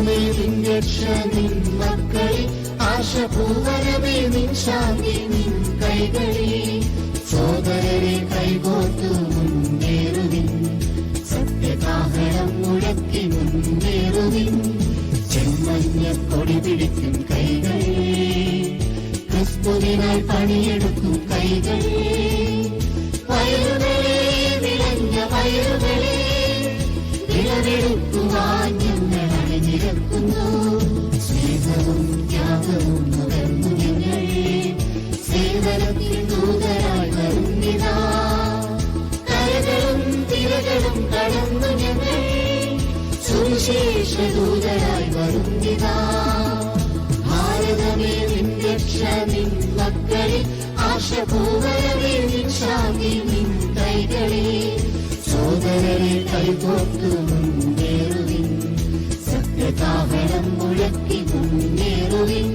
ഭാരതമേ നിൻ രക്ഷ നിൻ മക്കളിൽ, ആശപൂവനമേ നിൻ ശാന്തി നിൻ കൈകളിൽ. സോദരരെ കൈകോർത്തു മുന്നേറുവിൻ, സത്യകാഹളം മുഴക്കി മുന്നേറുവിൻ. ചെമ്മഞ്ഞ കൊടി പിടിക്കും കൈകൾ, ക്രിസ്തുവിനായി പണിയെടുക്കും കൈകൾ. വയറുകളെ വിളഞ്ഞ വയറുകളെ, വിളവെടുക്കുവാൻ ഞങ്ങൾ അണിനിരക്കുന്നു. സ്നേഹവും ത്യാഗവും നുകർന്നു ഞങ്ങൾ, സേവനത്തിൽ ദൂതരായി വരുന്നിതാ. കരകളും തിരകളും കടന്നു ഞങ്ങൾ, സുവിശേഷ ദൂതരായി വരുന്നിതാ. ഭാരതമേ നിൻ രക്ഷ നിൻ മക്കളിൽ, ആശപൂവനമേ നിൻ ശാന്തി നിൻ കൈകളിൽ. സോദരരെ കൈകോർത്തു മുന്നേറുവിൻ, സത്യകാഹളം മുഴക്കി മുന്നേറുവിൻ.